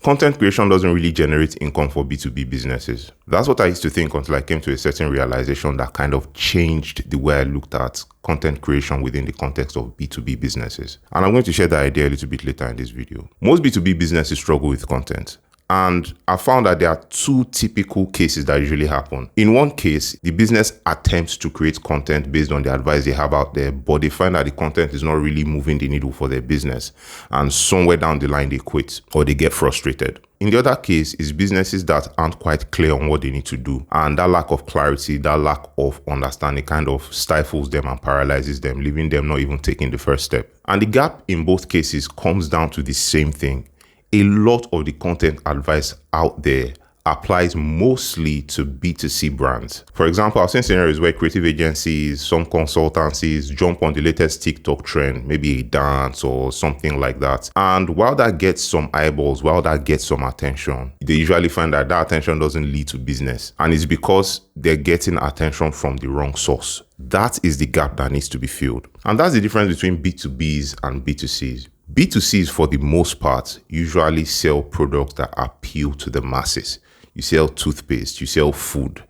Content creation doesn't really generate income for B2B businesses. That's what I used to think until I came to a certain realization that kind of changed the way I looked at content creation within the context of B2B businesses. And I'm going to share that idea a little bit later in this video. Most B2B businesses struggle with content. And I found that there are two typical cases that usually happen. In one case, the business attempts to create content based on the advice they have out there, but they find that the content is not really moving the needle for their business. And somewhere down the line, they quit or they get frustrated. In the other case is businesses that aren't quite clear on what they need to do. And that lack of clarity, that lack of understanding kind of stifles them and paralyzes them, leaving them not even taking the first step. And the gap in both cases comes down to the same thing. A lot of the content advice out there applies mostly to B2C brands. For example, I've seen scenarios where creative agencies, some consultancies jump on the latest TikTok trend, maybe a dance or something like that. And while that gets some eyeballs, while that gets some attention, they usually find that that attention doesn't lead to business. And it's because they're getting attention from the wrong source. That is the gap that needs to be filled. And that's the difference between B2Bs and B2Cs. B2Cs, for the most part, usually sell products that appeal to the masses. You sell toothpaste, you sell food,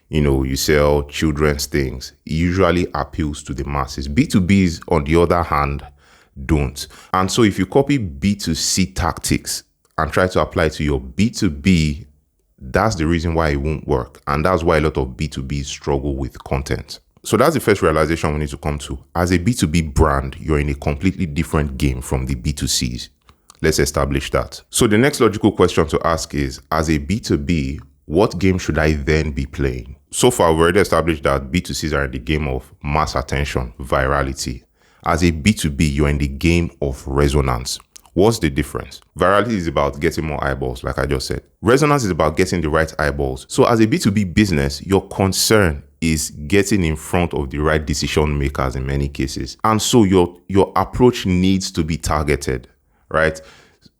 you sell children's things. It usually appeals to the masses. B2Bs, on the other hand, don't. And so if you copy B2C tactics and try to apply to your B2B, that's the reason why it won't work. And that's why a lot of B2Bs struggle with content. So that's the first realization we need to come to. As a B2B brand, you're in a completely different game from the B2Cs. Let's establish that. So the next logical question to ask is, as a B2B, what game should I then be playing? So far, we've already established that B2Cs are in the game of mass attention, virality. As a B2B, you're in the game of resonance. What's the difference? Virality is about getting more eyeballs, like I just said. Resonance is about getting the right eyeballs. So as a B2B business, your concern is getting in front of the right decision makers in many cases. And so your approach needs to be targeted, right?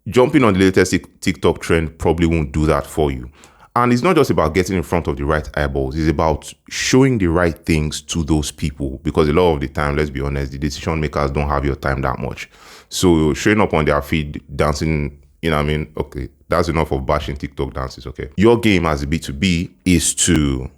Jumping on the latest TikTok trend probably won't do that for you. And it's not just about getting in front of the right eyeballs. It's about showing the right things to those people. Because a lot of the time, let's be honest, the decision makers don't have your time that much. So showing up on their feed, dancing, okay, that's enough of bashing TikTok dances, okay? Your game as a B2B is to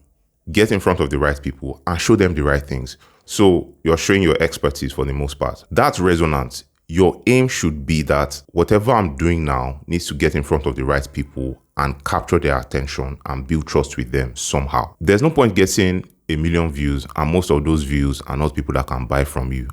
get in front of the right people and show them the right things. So you're showing your expertise for the most part. That's resonance. Your aim should be that whatever I'm doing now needs to get in front of the right people and capture their attention and build trust with them somehow. There's no point getting 1 million views and most of those views are not people that can buy from you.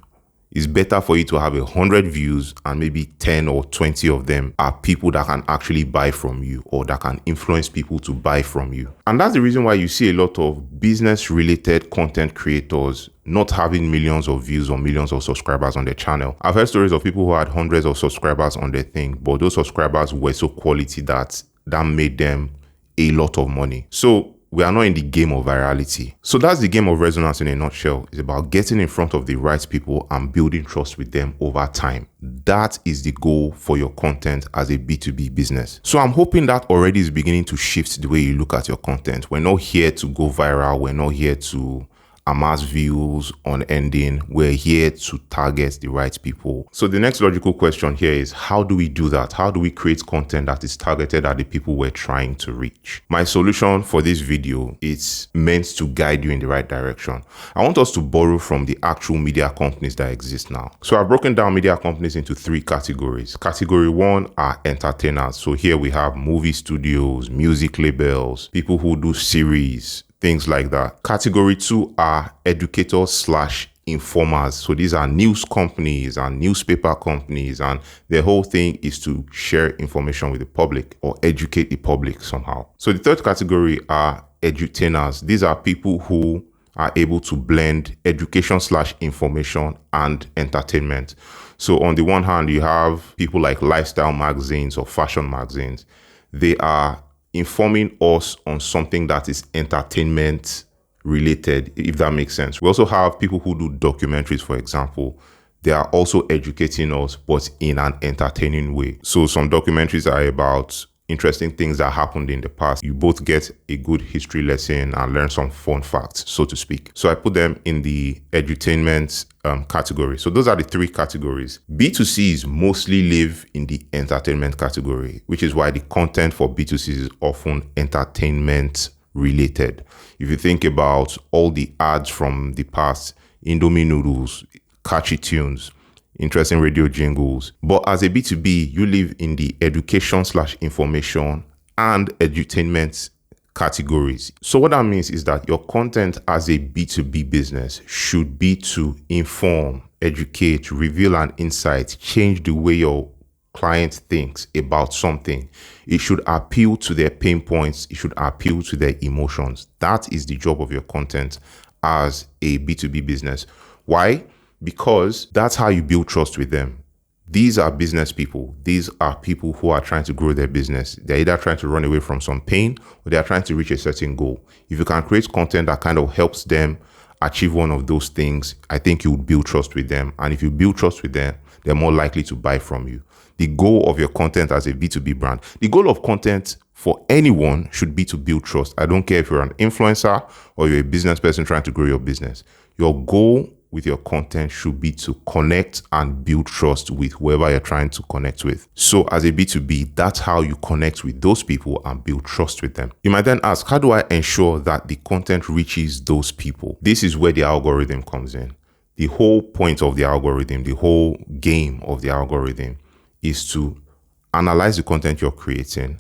It's better for you to have 100 views and maybe 10 or 20 of them are people that can actually buy from you or that can influence people to buy from you. And that's the reason why you see a lot of business-related content creators not having millions of views or millions of subscribers on their channel. I've heard stories of people who had hundreds of subscribers on their thing, but those subscribers were so quality that made them a lot of money. So we are not in the game of virality. So that's the game of resonance in a nutshell. It's about getting in front of the right people and building trust with them over time. That is the goal for your content as a B2B business. So I'm hoping that already is beginning to shift the way you look at your content. We're not here to go viral. We're not here to amass views on ending. We're here to target the right people. So the next logical question here is, how do we do that? How do we create content that is targeted at the people we're trying to reach? My solution for this video is meant to guide you in the right direction. I want us to borrow from the actual media companies that exist now. So I've broken down media companies into 3 categories. Category 1 are entertainers. So here we have movie studios, music labels, people who do series, things like that. Category 2 are educators/informers. So these are news companies and newspaper companies, and their whole thing is to share information with the public or educate the public somehow. So the third category are edutainers. These are people who are able to blend education/information and entertainment. So on the one hand, you have people like lifestyle magazines or fashion magazines. They are informing us on something that is entertainment related, if that makes sense. We also have people who do documentaries, for example. They are also educating us, but in an entertaining way. So some documentaries are about interesting things that happened in the past. You both get a good history lesson and learn some fun facts, so to speak. So I put them in the edutainment category. So those are the three categories. B2Cs mostly live in the entertainment category, which is why the content for B2Cs is often entertainment related. If you think about all the ads from the past, Indomie noodles, catchy tunes, interesting radio jingles. But as a B2B, you live in the education/information and edutainment categories. So what that means is that your content as a B2B business should be to inform, educate, reveal an insight, change the way your client thinks about something. It should appeal to their pain points. It should appeal to their emotions. That is the job of your content as a B2B business. Why? Because that's how you build trust with them. These are business people. These are people who are trying to grow their business. They're either trying to run away from some pain or they're trying to reach a certain goal. If you can create content that kind of helps them achieve one of those things, I think you would build trust with them. And if you build trust with them, they're more likely to buy from you. The goal of your content as a B2B brand, the goal of content for anyone should be to build trust. I don't care if you're an influencer or you're a business person trying to grow your business. Your goal with your content should be to connect and build trust with whoever you're trying to connect with. So as a B2B, that's how you connect with those people and build trust with them. You might then ask, how do I ensure that the content reaches those people? This is where the algorithm comes in. The whole point of the algorithm, the whole game of the algorithm is to analyze the content you're creating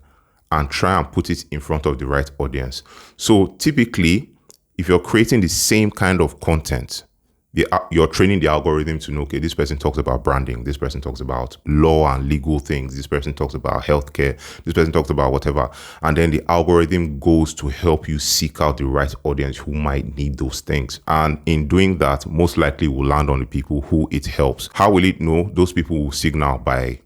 and try and put it in front of the right audience. So typically, if you're creating the same kind of content, you're training the algorithm to know, okay, this person talks about branding, this person talks about law and legal things, this person talks about healthcare, this person talks about whatever. And then the algorithm goes to help you seek out the right audience who might need those things. And in doing that, most likely will land on the people who it helps. How will it know? Those people will signal by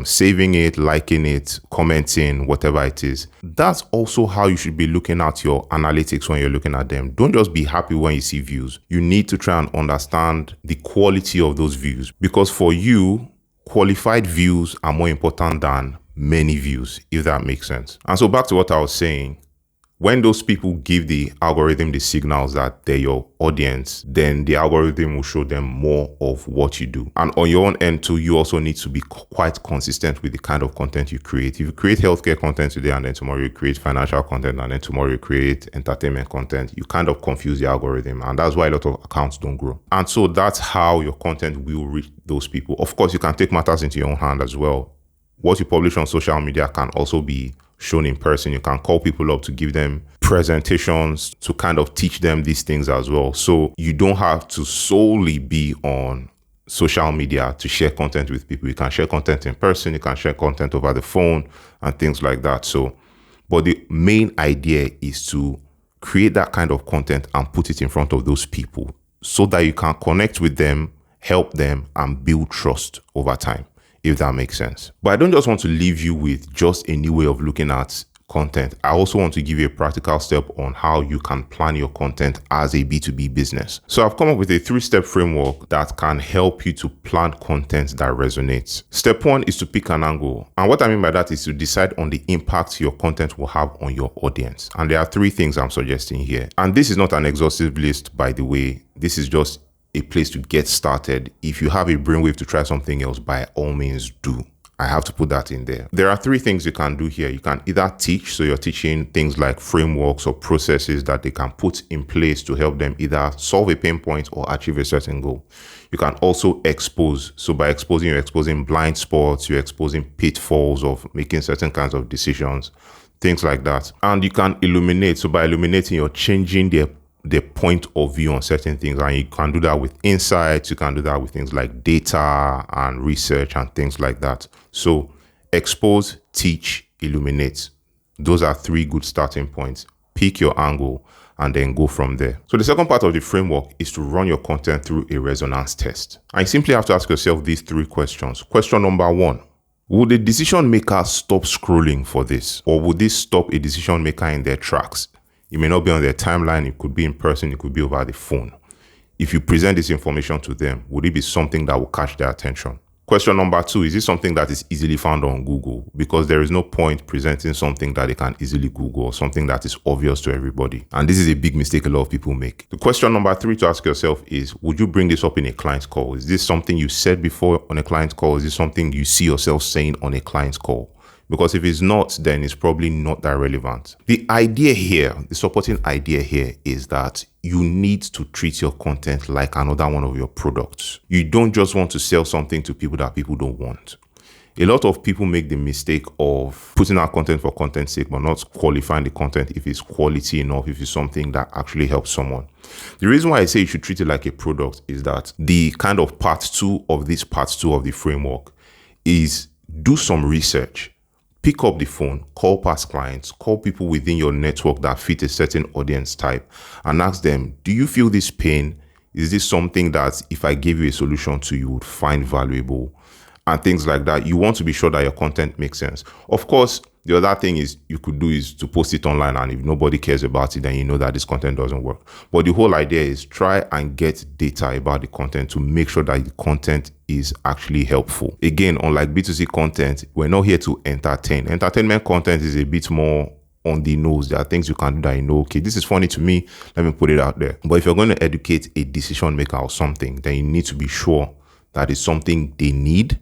saving it, liking it, commenting, whatever it is. That's also how you should be looking at your analytics when you're looking at them. Don't just be happy when you see views. You need to try and understand the quality of those views, because for you, qualified views are more important than many views, if that makes sense. And so back to what I was saying, when those people give the algorithm the signals that they're your audience, then the algorithm will show them more of what you do. And on your own end too, you also need to be quite consistent with the kind of content you create. If you create healthcare content today and then tomorrow you create financial content and then tomorrow you create entertainment content, you kind of confuse the algorithm. And that's why a lot of accounts don't grow. And so that's how your content will reach those people. Of course, you can take matters into your own hand as well. What you publish on social media can also be shown in person. You can call people up to give them presentations to kind of teach them these things as well. So you don't have to solely be on social media to share content with people. You can share content in person, you can share content over the phone and things like that. So, but the main idea is to create that kind of content and put it in front of those people so that you can connect with them, help them, and build trust over time, if that makes sense. But I don't just want to leave you with just a new way of looking at content. I also want to give you a practical step on how you can plan your content as a B2B business. So I've come up with a 3-step framework that can help you to plan content that resonates. Step 1 is to pick an angle. And what I mean by that is to decide on the impact your content will have on your audience. And there are 3 things I'm suggesting here. And this is not an exhaustive list, by the way. This is just a place to get started. If you have a brainwave to try something else, by all means do. I have to put that in there. There are 3 things you can do here. You can either teach, so you're teaching things like frameworks or processes that they can put in place to help them either solve a pain point or achieve a certain goal. You can also expose. So by exposing, you're exposing blind spots, you're exposing pitfalls of making certain kinds of decisions, things like that. And you can illuminate. So by illuminating, you're changing the point of view on certain things, and you can do that with insights. You can do that with things like data and research and things like that. So expose, teach, illuminate. Those are 3 good starting points. Pick your angle and then go from there. So the second part of the framework is to run your content through a resonance test. And you simply have to ask yourself these 3 questions. Question number 1, would the decision maker stop scrolling for this? Or would this stop a decision maker in their tracks? It may not be on their timeline, it could be in person, it could be over the phone. If you present this information to them, would it be something that will catch their attention? Question number 2, is this something that is easily found on Google? Because there is no point presenting something that they can easily Google or something that is obvious to everybody. And this is a big mistake a lot of people make. The question number 3 to ask yourself is, would you bring this up in a client call? Is this something you said before on a client call? Is this something you see yourself saying on a client call? Because if it's not, then it's probably not that relevant. The idea here, the supporting idea here is that you need to treat your content like another one of your products. You don't just want to sell something to people that people don't want. A lot of people make the mistake of putting out content for content's sake, but not qualifying the content if it's quality enough, if it's something that actually helps someone. The reason why I say you should treat it like a product is that the kind of part 2 of this part 2 of the framework is do some research. Pick up the phone, call past clients, call people within your network that fit a certain audience type and ask them, do you feel this pain? Is this something that if I gave you a solution to, you would find valuable? And things like that. You want to be sure that your content makes sense. Of course, the other thing is you could do is to post it online, and if nobody cares about it, then you know that this content doesn't work. But the whole idea is try and get data about the content to make sure that the content is actually helpful. Again, unlike B2C content, we're not here to entertain. Entertainment content is a bit more on the nose. There are things you can do that you know, okay, this is funny to me, let me put it out there. But if you're going to educate a decision maker or something, then you need to be sure that it's something they need,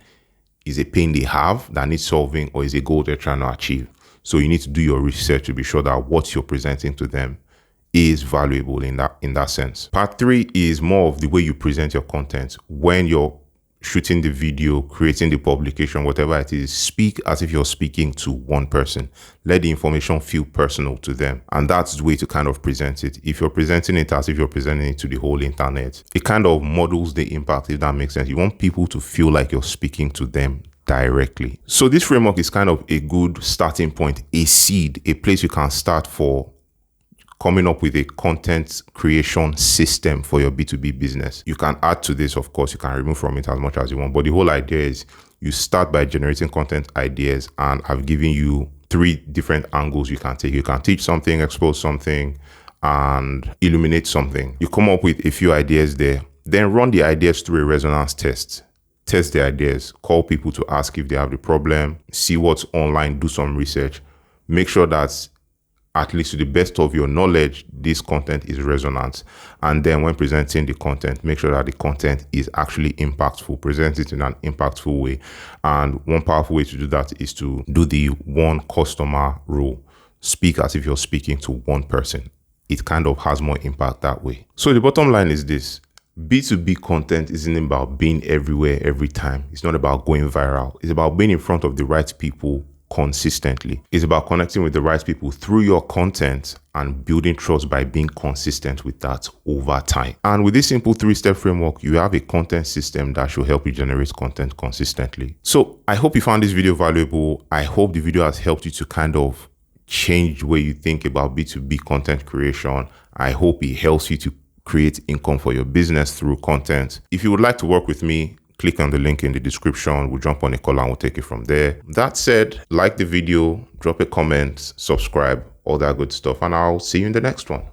is a pain they have that needs solving, or is a goal they're trying to achieve. So you need to do your research to be sure that what you're presenting to them is valuable in that sense. Part 3 is more of the way you present your content. When you're shooting the video, creating the publication, whatever it is, speak as if you're speaking to one person. Let the information feel personal to them. And that's the way to kind of present it. If you're presenting it as if you're presenting it to the whole internet, it kind of models the impact, if that makes sense. You want people to feel like you're speaking to them directly. So this framework is kind of a good starting point, a seed, a place you can start for coming up with a content creation system for your B2B business. You can add to this, of course, you can remove from it as much as you want. But the whole idea is you start by generating content ideas, and I've given you 3 different angles you can take. You can teach something, expose something, and illuminate something. You come up with a few ideas there, then run the ideas through a resonance test. Test the ideas, call people to ask if they have the problem, see what's online, do some research, make sure that at least to the best of your knowledge, this content is resonant. And then when presenting the content, make sure that the content is actually impactful. Present it in an impactful way. And one powerful way to do that is to do the one customer rule. Speak as if you're speaking to one person. It kind of has more impact that way. So the bottom line is this. B2B content isn't about being everywhere every time. It's not about going viral. It's about being in front of the right people consistently. It's about connecting with the right people through your content and building trust by being consistent with that over time. And with this simple 3-step framework, you have a content system that should help you generate content consistently. So I hope you found this video valuable. I hope the video has helped you to kind of change the way you think about B2B content creation. I hope it helps you to create income for your business through content. If you would like to work with me, click on the link in the description. We'll jump on a call and we'll take it from there. That said, like the video, drop a comment, subscribe, all that good stuff, and I'll see you in the next one.